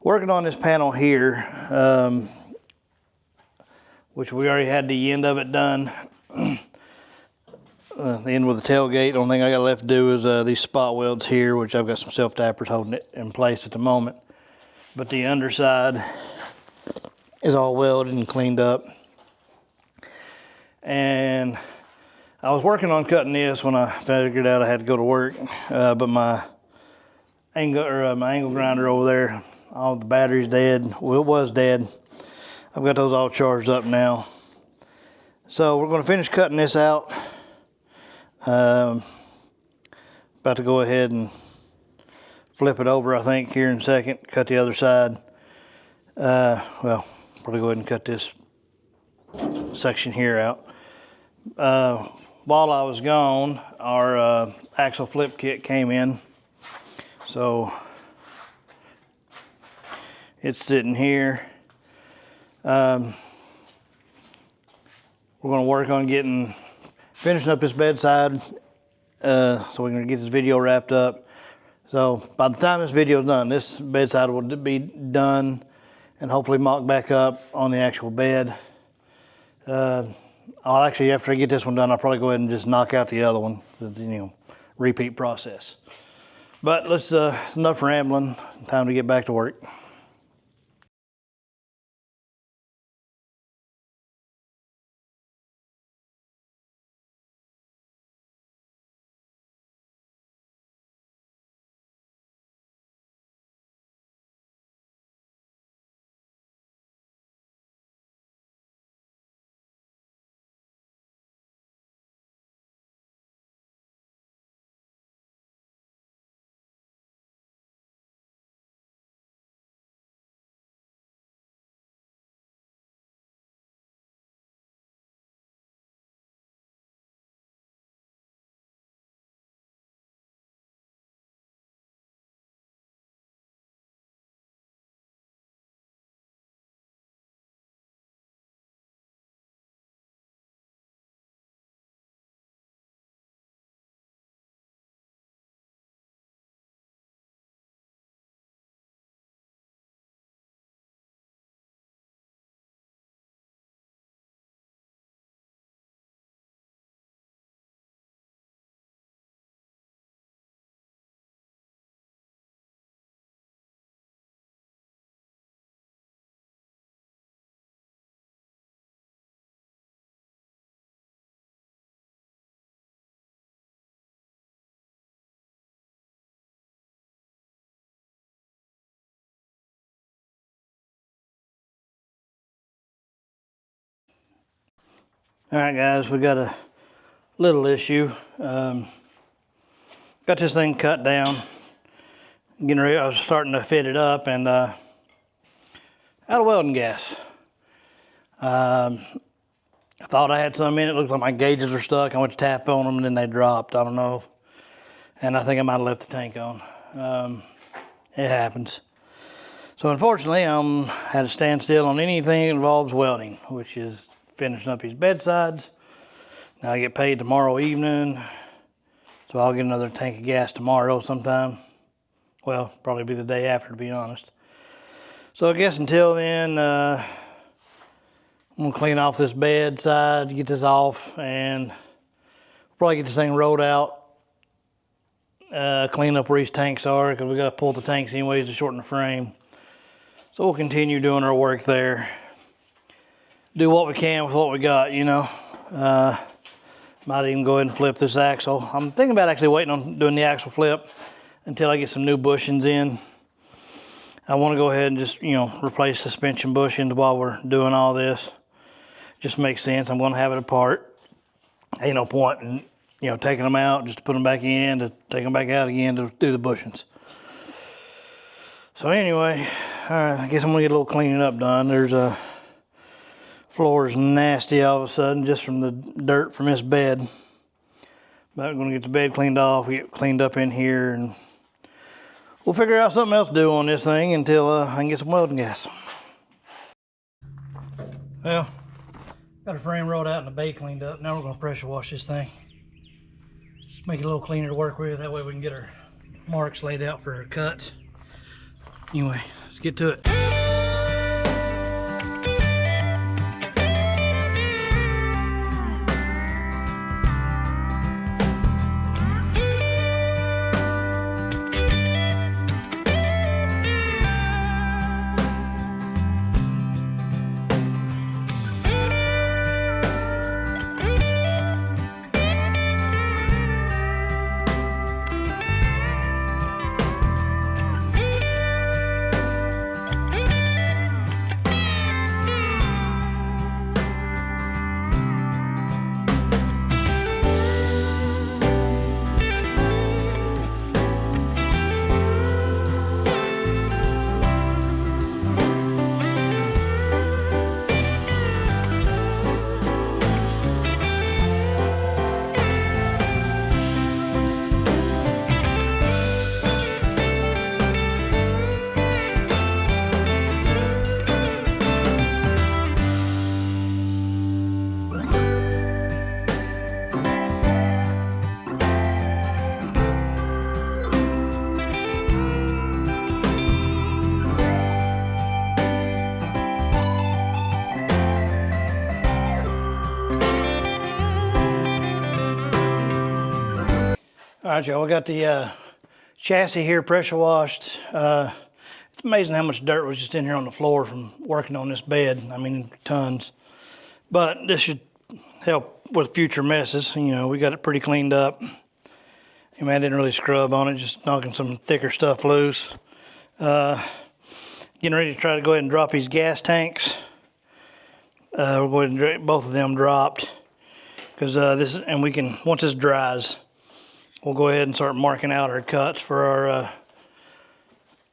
A: working on this panel here, which we already had the end of it done. The end with the tailgate. The only thing I got left to do is these spot welds here, which I've got some self-tappers holding it in place at the moment. But the underside is all welded and cleaned up. And I was working on cutting this when I figured out I had to go to work, but my angle grinder over there, all the battery's dead. Well, it was dead. I've got those all charged up now. So we're going to finish cutting this out. About to go ahead and flip it over, I think, here in a second. Cut the other side. Well, probably go ahead and cut this section here out. While I was gone, our axle flip kit came in. So it's sitting here. We're going to work on finishing up this bedside so we can get this video wrapped up. So by the time this video is done, this bedside will be done and hopefully mocked back up on the actual bed. I'll actually, after I get this one done, I'll probably go ahead and just knock out the other one. You know, repeat process. But let's, it's enough rambling. Time to get back to work. All right, guys, we got a little issue. Got this thing cut down. Getting ready, I was starting to fit it up and out of welding gas. I thought I had some in it. Looked like my gauges were stuck. I went to tap on them and then they dropped. I don't know. And I think I might have left the tank on. It happens. So unfortunately, I'm had to stand still on anything that involves welding, which is finishing up these bedsides. Now I get paid tomorrow evening, so I'll get another tank of gas tomorrow sometime. Well, probably be the day after, to be honest. So I guess until then, I'm gonna clean off this bedside, get this off, and probably get this thing rolled out. Clean up where these tanks are, because we got to pull the tanks anyways to shorten the frame. So we'll continue doing our work there. Do what we can with what we got, you know. Might even go ahead and flip this axle. I'm thinking about actually waiting on doing the axle flip until I get some new bushings in. I want to go ahead and just, you know, replace suspension bushings while we're doing all this. Just makes sense. I'm going to have it apart. Ain't no point in, you know, taking them out just to put them back in, to take them back out again to do the bushings. So anyway, all right, I guess I'm gonna get a little cleaning up done. There's a floor is nasty all of a sudden just from the dirt from this bed. But I'm gonna get the bed cleaned off, get cleaned up in here, and we'll figure out something else to do on this thing until I can get some welding gas. Well, got a frame rolled out and the bed cleaned up. Now we're gonna pressure wash this thing. Make it a little cleaner to work with. That way we can get our marks laid out for our cuts. Anyway, let's get to it. All right, y'all, we got the chassis here pressure washed. It's amazing how much dirt was just in here on the floor from working on this bed. I mean, tons. But this should help with future messes. You know, we got it pretty cleaned up. I mean, I didn't really scrub on it, just knocking some thicker stuff loose. Getting ready to try to go ahead and drop these gas tanks. We'll go ahead and get both of them dropped. Because and we can, once this dries, we'll go ahead and start marking out our cuts for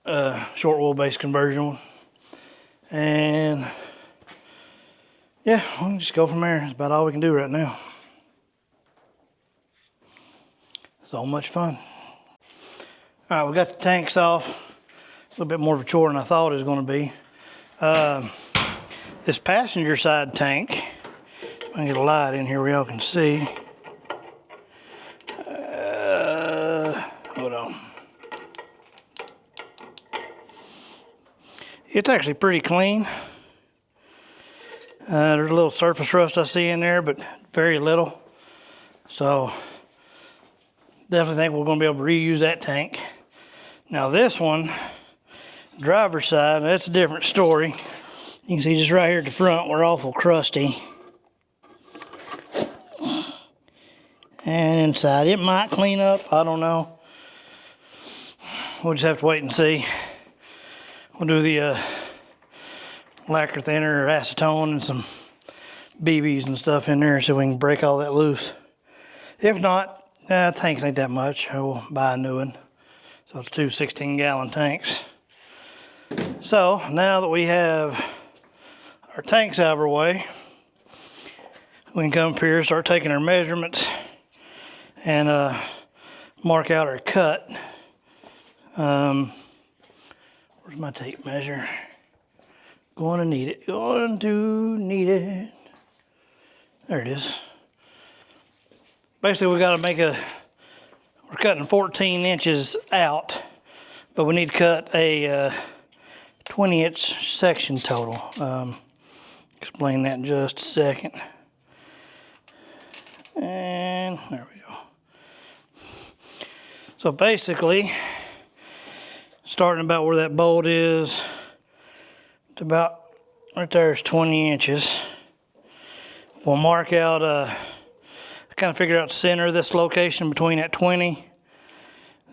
A: our short wheelbase conversion. And yeah, we'll just go from there. That's about all we can do right now. So much fun. All right, we got the tanks off. A little bit more of a chore than I thought it was going to be. This passenger side tank, I can get a light in here where y'all can see. Hold on. It's actually pretty clean. There's a little surface rust I see in there, but very little. So definitely think we're going to be able to reuse that tank. Now this one, driver's side, that's a different story. You can see just right here at the front, we're awful crusty. And inside, it might clean up, I don't know. We'll just have to wait and see. We'll do the lacquer thinner or acetone and some BBs and stuff in there so we can break all that loose. If not, tanks ain't that much. We'll buy a new one. So it's two 16-gallon tanks. So now that we have our tanks out of our way, we can come up here and start taking our measurements and mark out our cut. Where's my tape measure? Going to need it. Going to need it. There it is. Basically, we got to make we're cutting 14 inches out, but we need to cut a 20-inch section total. Explain that in just a second. And there we go. So basically, starting about where that bolt is, to about right there is 20 inches. We'll mark out, kind of figure out the center of this location between that 20,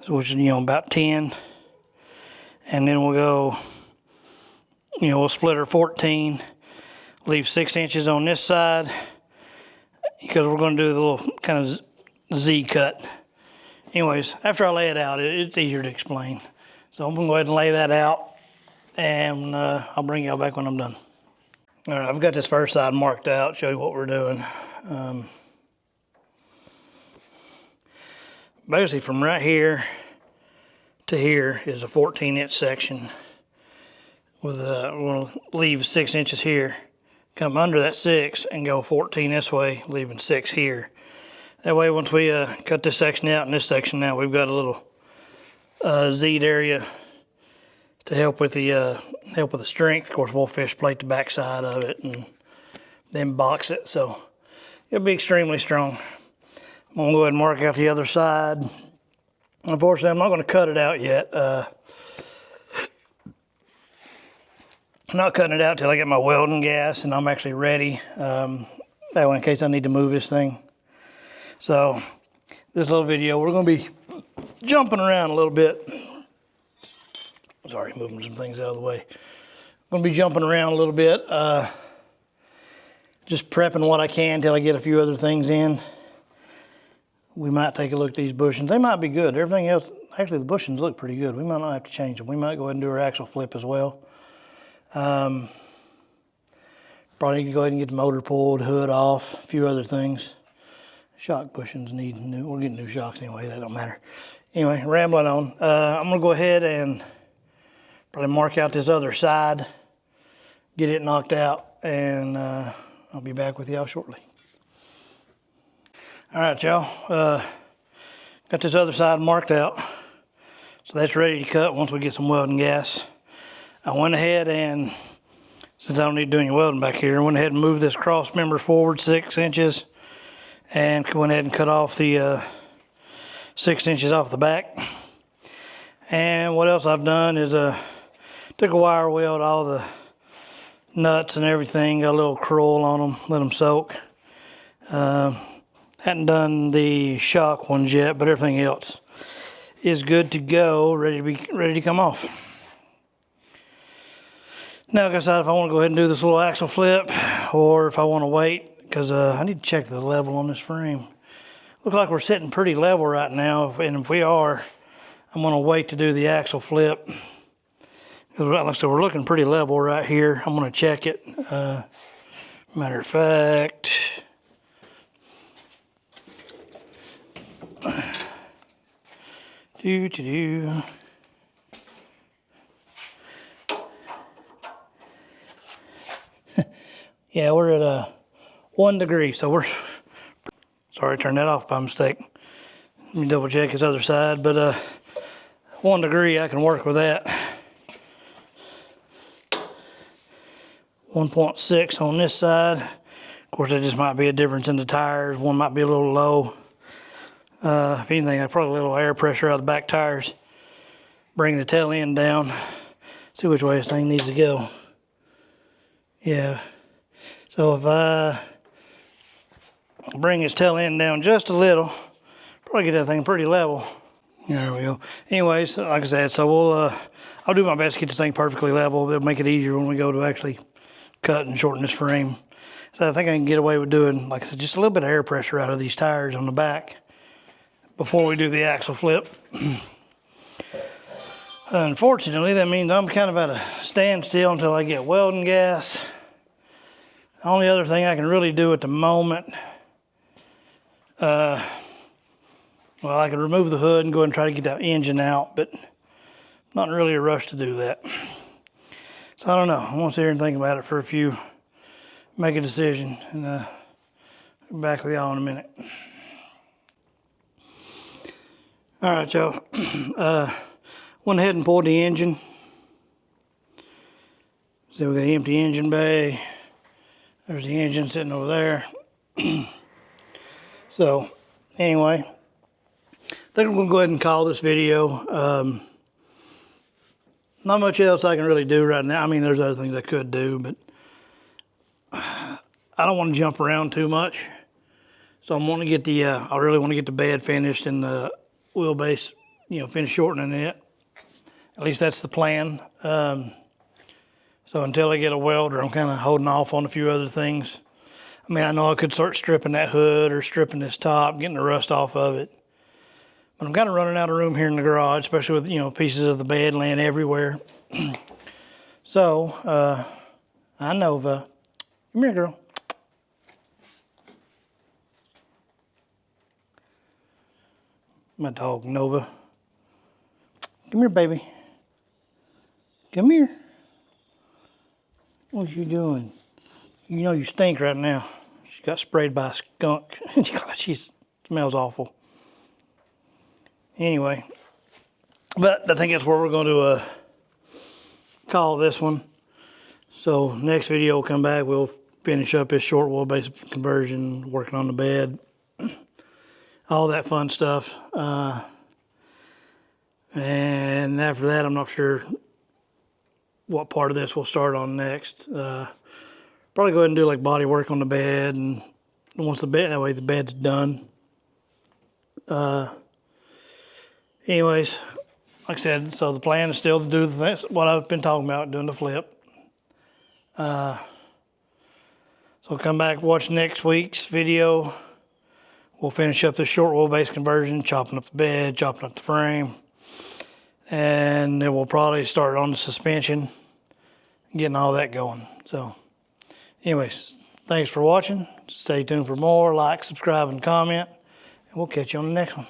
A: which is, about 10. And then we'll go, we'll split our 14, leave 6 inches on this side, because we're going to do the little kind of Z cut. Anyways, after I lay it out, it's easier to explain. So I'm going to go ahead and lay that out, and I'll bring y'all back when I'm done. All right, I've got this first side marked out, show you what we're doing. Basically from right here to here is a 14-inch section. We're going to leave 6 inches here, come under that 6 and go 14 this way, leaving 6 here. That way, once we cut this section out and this section out, we've got a little Z'd area to help with the strength. Of course, we'll fish plate the back side of it and then box it, so it'll be extremely strong. I'm gonna go ahead and mark out the other side. Unfortunately, I'm not gonna cut it out yet. I'm not cutting it out till I get my welding gas and I'm actually ready. That way, in case I need to move this thing. So, this little video, we're gonna be jumping around a little bit. Sorry, moving some things out of the way. I'm gonna be jumping around a little bit, just prepping what I can till I get a few other things in. We might take a look at these bushings. They might be good. Everything else, actually the bushings look pretty good. We might not have to change them. We might go ahead and do our axle flip as well. Probably need to go ahead and get the motor pulled, hood off, a few other things. Shock bushings need new, we're getting new shocks anyway, that don't matter. Anyway, rambling on. I'm gonna go ahead and probably mark out this other side, get it knocked out, and I'll be back with y'all shortly. All right, y'all, got this other side marked out. So that's ready to cut once we get some welding gas. I went ahead and, since I don't need to do any welding back here, I went ahead and moved this cross member forward 6 inches and went ahead and cut off the 6 inches off the back. And what else I've done is took a wire weld all the nuts and everything, got a little curl on them, let them soak. Hadn't done the shock ones yet, but everything else is good to go, ready to come off. Now I decide if I want to go ahead and do this little axle flip or if I want to wait, because I need to check the level on this frame. Looks like we're sitting pretty level right now, and if we are, I'm going to wait to do the axle flip. Like I said, we're looking pretty level right here. I'm going to check it. Matter of fact, yeah, we're at 1 degree, so we're, sorry, I turned that off by mistake. Let me double check his other side, but 1 degree, I can work with that. 1.6 on this side. Of course, there just might be a difference in the tires. One might be a little low. If anything, I probably a little air pressure out of the back tires. Bring the tail end down. See which way this thing needs to go. Yeah. So if I bring his tail end down just a little, probably get that thing pretty level. There we go. Anyways, like I said, so I'll do my best to get this thing perfectly level. It'll make it easier when we go to actually cut and shorten this frame. So I think I can get away with doing, like I said, just a little bit of air pressure out of these tires on the back before we do the axle flip. Unfortunately, that means I'm kind of at a standstill until I get welding gas. The only other thing I can really do at the moment, well, I could remove the hood and go ahead and try to get that engine out, but not in really a rush to do that. So I don't know. I want to sit here and think about it for a few, make a decision, and I'll be back with y'all in a minute. All right, y'all. Went ahead and pulled the engine. So we got an empty engine bay. There's the engine sitting over there. So anyway, I think I'm gonna go ahead and call this video. Not much else I can really do right now. I mean, there's other things I could do, but I don't want to jump around too much. So I'm wanting to get the, I really want to get the bed finished and the wheelbase, finish shortening it. At least that's the plan. So until I get a welder, I'm kind of holding off on a few other things. I mean, I know I could start stripping that hood or stripping this top, getting the rust off of it. But I'm kind of running out of room here in the garage, especially with, pieces of the bed laying everywhere. So, I Nova. Come here, girl. My dog, Nova. Come here, baby. Come here. What you doing? You know you stink right now. She got sprayed by a skunk. She smells awful. Anyway, but I think that's where we're going to call this one. So next video will come back. We'll finish up this short wheelbase conversion, working on the bed, all that fun stuff. And after that, I'm not sure what part of this we'll start on next. Probably go ahead and do like body work on the bed, and once the bed, that way the bed's done. Anyways, like I said, so the plan is still to do the things, what I've been talking about, doing the flip. So come back, watch next week's video. We'll finish up this short wheelbase conversion, chopping up the bed, chopping up the frame. And then we'll probably start on the suspension, getting all that going. So anyways, thanks for watching. Stay tuned for more. Like, subscribe, and comment. And we'll catch you on the next one.